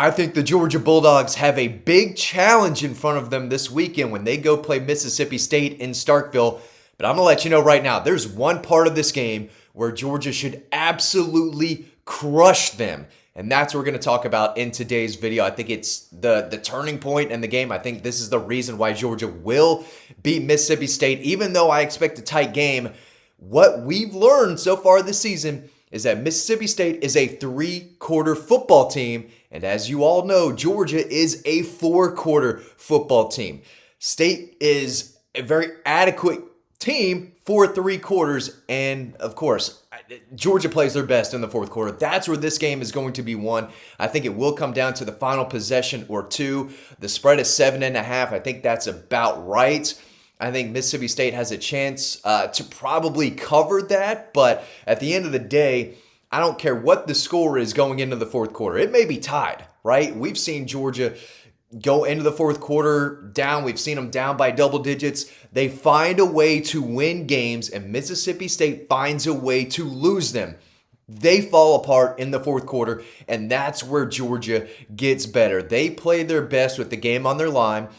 I think the Georgia Bulldogs have a big challenge in front of them this weekend when they go play Mississippi State in Starkville. But I'm going to let you know right now, there's one part of this game where Georgia should absolutely crush them. And that's what we're going to talk about in today's video. I think it's the turning point in the game. I think this is the reason why Georgia will beat Mississippi State. Even though I expect a tight game, what we've learned so far this season is that Mississippi State is a three-quarter football team. And as you all know, Georgia is a four-quarter football team. State is a very adequate team for three quarters. And of course, Georgia plays their best in the fourth quarter. That's where this game is going to be won. I think it will come down to the final possession or two. The spread is 7.5. I think that's about right. I think Mississippi State has a chance to probably cover that. But at the end of the day, I don't care what the score is going into the fourth quarter. It may be tied, right? We've seen Georgia go into the fourth quarter down. We've seen them down by double digits. They find a way to win games, and Mississippi State finds a way to lose them. They fall apart in the fourth quarter, and that's where Georgia gets better. They play their best with the game on their line,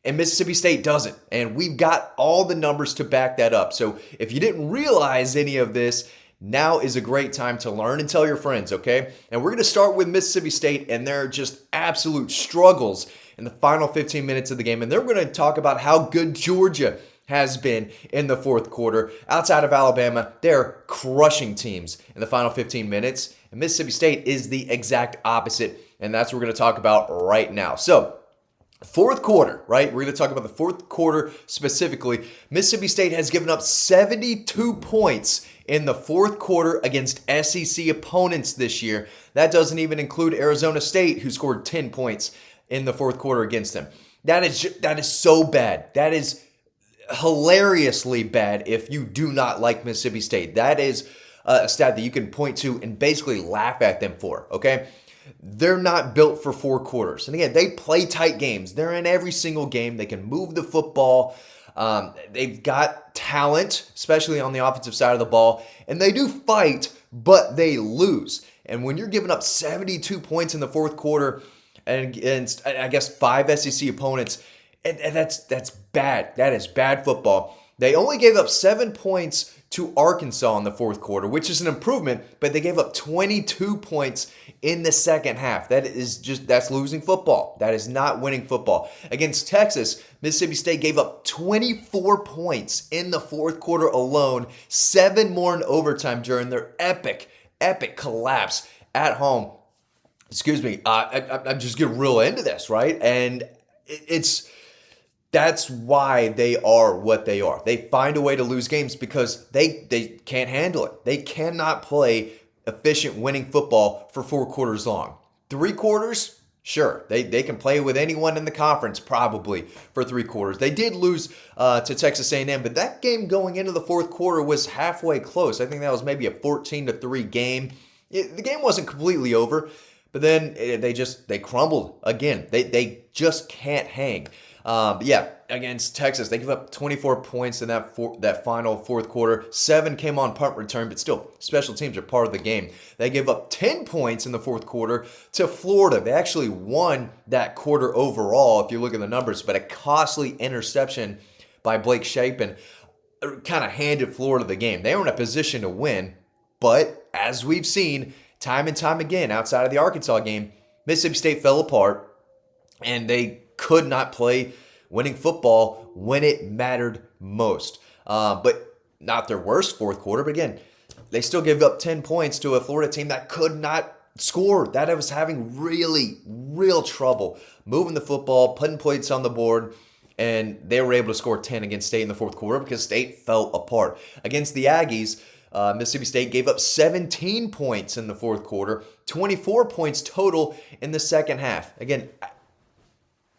and Mississippi State doesn't. And we've got all the numbers to back that up. So if you didn't realize any of this, now is a great time to learn and tell your friends, okay? And we're going to start with Mississippi State and their just absolute struggles in the final 15 minutes of the game. And then we're going to talk about how good Georgia has been in the fourth quarter. Outside of Alabama, they're crushing teams in the final 15 minutes. And Mississippi State is the exact opposite. And that's what we're going to talk about right now. So, fourth quarter, right? We're going to talk about the fourth quarter specifically. Mississippi State has given up 72 points in the fourth quarter against SEC opponents this year. That doesn't even include Arizona State, who scored 10 points in the fourth quarter against them. That is so bad. That is hilariously bad if you do not like Mississippi State. That is a stat that you can point to and basically laugh at them for, okay? They're not built for four quarters. And again, they play tight games. They're in every single game. They can move the football. They've got talent, especially on the offensive side of the ball. And they do fight, but they lose. And when you're giving up 72 points in the fourth quarter against, I guess, 5 SEC opponents, and that's bad. That is bad football. They only gave up 7 points to Arkansas in the fourth quarter, which is an improvement, but they gave up 22 points in the second half. That's losing football. That is not winning football. Against Texas, Mississippi State gave up 24 points in the fourth quarter alone, 7 more in overtime during their epic collapse at home. Excuse me. I'm just getting real into this, right? And that's why they are what they are. They find a way to lose games because they can't handle it. They cannot play efficient winning football for 4 quarters long. 3 quarters, sure. They can play with anyone in the conference probably for 3 quarters. They did lose to Texas A&M, but that game going into the fourth quarter was halfway close. I think that was maybe a 14-3 game. The game wasn't completely over, but then they crumbled again. They just can't hang. Yeah, against Texas, they give up 24 points in that final fourth quarter. 7 came on punt return, but still, special teams are part of the game. They gave up 10 points in the fourth quarter to Florida. They actually won that quarter overall, if you look at the numbers, but a costly interception by Blake Shapen kind of handed Florida the game. They were in a position to win, but as we've seen time and time again outside of the Arkansas game, Mississippi State fell apart, and they could not play winning football when it mattered most. But not their worst fourth quarter. But again, they still gave up 10 points to a Florida team that could not score. That was having real trouble moving the football, putting points on the board. And they were able to score 10 against State in the fourth quarter because State fell apart. Against the Aggies, Mississippi State gave up 17 points in the fourth quarter, 24 points total in the second half. Again,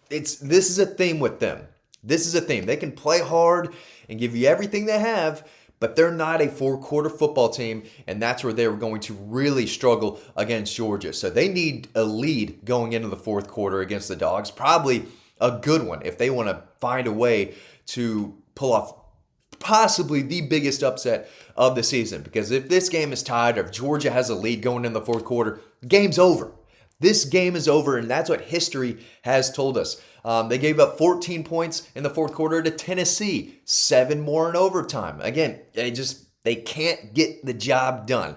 this is a theme with them. This is a theme. They can play hard and give you everything they have, but they're not a 4-quarter football team, and that's where they were going to really struggle against Georgia. So they need a lead going into the fourth quarter against the Dogs, probably a good one if they want to find a way to pull off possibly the biggest upset of the season. Because if this game is tied or if Georgia has a lead going in the fourth quarter, game's over. This game is over, and that's what history has told us. They gave up 14 points in the fourth quarter to Tennessee, 7 more in overtime. Again, they can't get the job done.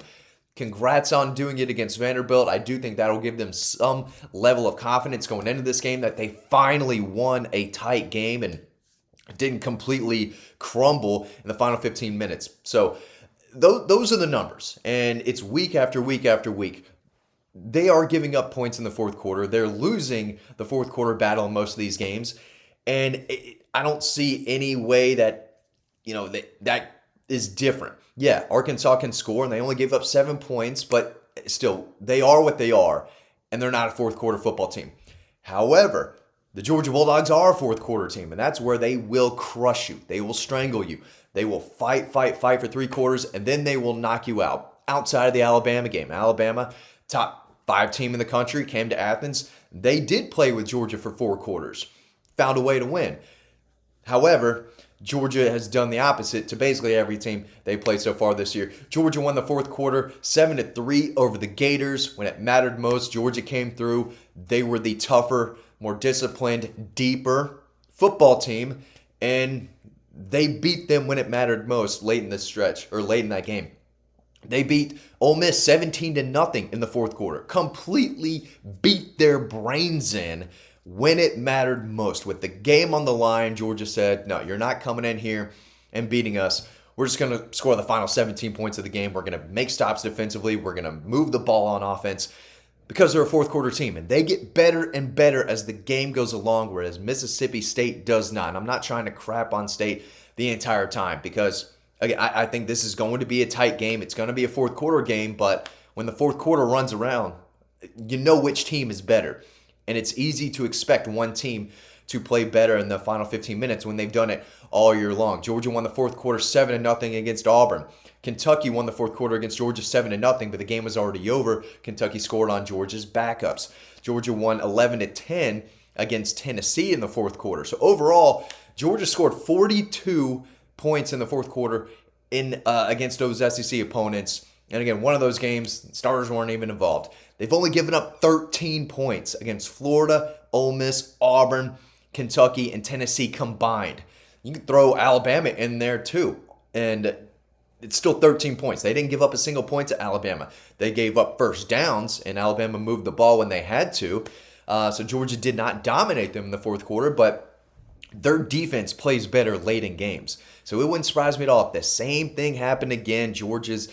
Congrats on doing it against Vanderbilt. I do think that'll give them some level of confidence going into this game that they finally won a tight game and didn't completely crumble in the final 15 minutes. So those are the numbers, and it's week after week after week. They are giving up points in the fourth quarter. They're losing the fourth quarter battle in most of these games, and I don't see any way that that is different. Yeah, Arkansas can score, and they only gave up 7 points, but still, they are what they are, and they're not a fourth quarter football team. However, the Georgia Bulldogs are a fourth quarter team, and that's where they will crush you. They will strangle you. They will fight for 3 quarters, and then they will knock you out. Outside of the Alabama game, Alabama, top 5 team in the country, came to Athens. They did play with Georgia for 4 quarters, found a way to win. However, Georgia has done the opposite to basically every team they played so far this year. Georgia won the fourth quarter 7-3 over the Gators. When it mattered most, Georgia came through. They were the tougher, more disciplined, deeper football team, and they beat them when it mattered most late in this stretch, or late in that game. They beat Ole Miss 17-0 in the fourth quarter. Completely beat their brains in when it mattered most. With the game on the line, Georgia said, no, you're not coming in here and beating us. We're just going to score the final 17 points of the game. We're going to make stops defensively. We're going to move the ball on offense because they're a fourth quarter team. And they get better and better as the game goes along, whereas Mississippi State does not. And I'm not trying to crap on State the entire time because again, I think this is going to be a tight game. It's going to be a fourth quarter game, but when the fourth quarter runs around, you know which team is better. And it's easy to expect one team to play better in the final 15 minutes when they've done it all year long. Georgia won the fourth quarter 7-0 against Auburn. Kentucky won the fourth quarter against Georgia 7-0, but the game was already over. Kentucky scored on Georgia's backups. Georgia won 11-10 against Tennessee in the fourth quarter. So overall, Georgia scored 42 points in the fourth quarter against those SEC opponents. And again, one of those games, starters weren't even involved. They've only given up 13 points against Florida, Ole Miss, Auburn, Kentucky, and Tennessee combined. You can throw Alabama in there too, and it's still 13 points. They didn't give up a single point to Alabama. They gave up first downs, and Alabama moved the ball when they had to. So Georgia did not dominate them in the fourth quarter, but their defense plays better late in games. So it wouldn't surprise me at all if the same thing happened again. Georgia's,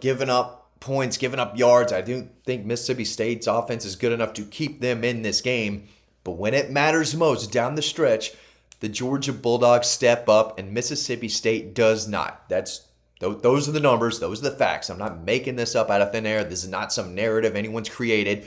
giving up points, giving up yards. I do think Mississippi State's offense is good enough to keep them in this game. But when it matters most down the stretch, the Georgia Bulldogs step up and Mississippi State does not. Those are the numbers. Those are the facts. I'm not making this up out of thin air. This is not some narrative anyone's created.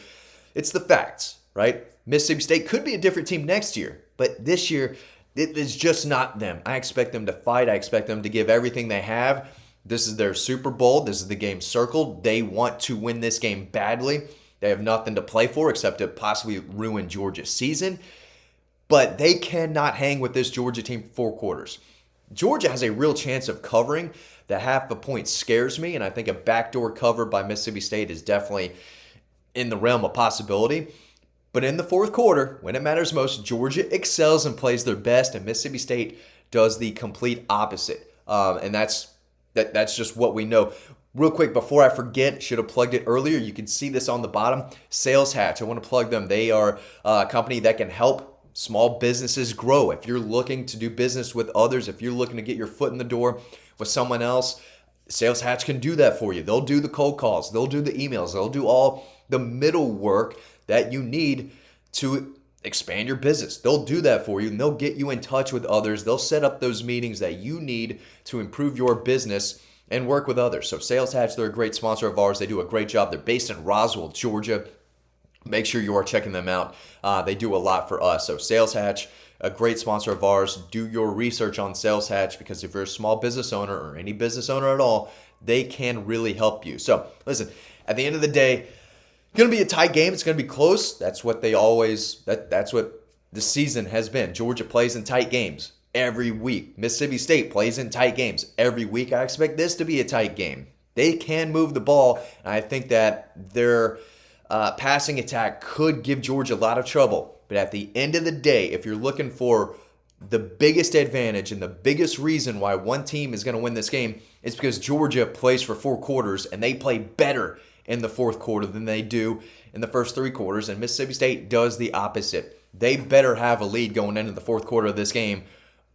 It's the facts, right? Mississippi State could be a different team next year, but this year, it is just not them. I expect them to fight. I expect them to give everything they have. This is their Super Bowl. This is the game circled. They want to win this game badly. They have nothing to play for except to possibly ruin Georgia's season. But they cannot hang with this Georgia team for 4 quarters. Georgia has a real chance of covering. The half a point scares me, and I think a backdoor cover by Mississippi State is definitely in the realm of possibility. But in the fourth quarter, when it matters most, Georgia excels and plays their best, and Mississippi State does the complete opposite. And that's just what we know. Real quick, before I forget, should have plugged it earlier. You can see this on the bottom. Sales Hatch, I want to plug them. They are a company that can help small businesses grow. If you're looking to do business with others, if you're looking to get your foot in the door with someone else, Sales Hatch can do that for you. They'll do the cold calls. They'll do the emails. They'll do all the middle work that you need to expand your business. They'll do that for you, and they'll get you in touch with others. They'll set up those meetings that you need to improve your business and work with others. So Sales Hatch, they're a great sponsor of ours. They do a great job. They're based in Roswell, Georgia. Make sure you are checking them out. They do a lot for us. So Sales Hatch, a great sponsor of ours. Do your research on Sales Hatch, because if you're a small business owner or any business owner at all, they can really help you. So listen, at the end of the day, it's going to be a tight game. It's going to be close. That's what that's what the season has been. Georgia plays in tight games every week. Mississippi State plays in tight games every week. I expect this to be a tight game. They can move the ball, and I think that their passing attack could give Georgia a lot of trouble. But at the end of the day, if you're looking for the biggest advantage and the biggest reason why one team is going to win this game, is because Georgia plays for 4 quarters and they play better in the fourth quarter than they do in the first 3 quarters. And Mississippi State does the opposite. They better have a lead going into the fourth quarter of this game,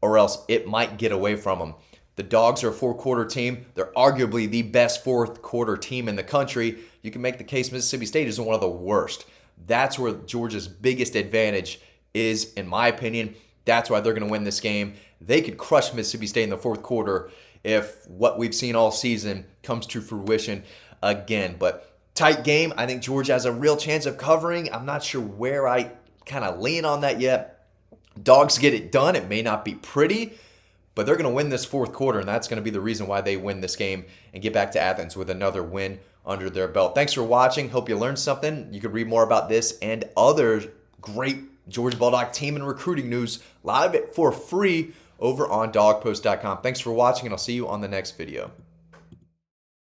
or else it might get away from them. The Dogs are a 4-quarter team. They're arguably the best fourth quarter team in the country. You can make the case Mississippi State is one of the worst. That's where Georgia's biggest advantage is, in my opinion. That's why they're going to win this game. They could crush Mississippi State in the fourth quarter if what we've seen all season comes to fruition again. But tight game. I think Georgia has a real chance of covering. I'm not sure where I kind of lean on that yet. Dogs get it done. It may not be pretty, but they're going to win this fourth quarter, and that's going to be the reason why they win this game and get back to Athens with another win under their belt. Thanks for watching. Hope you learned something. You can read more about this and other great Georgia Bulldog team and recruiting news. A lot of it for free over on dawgpost.com. Thanks for watching, and I'll see you on the next video.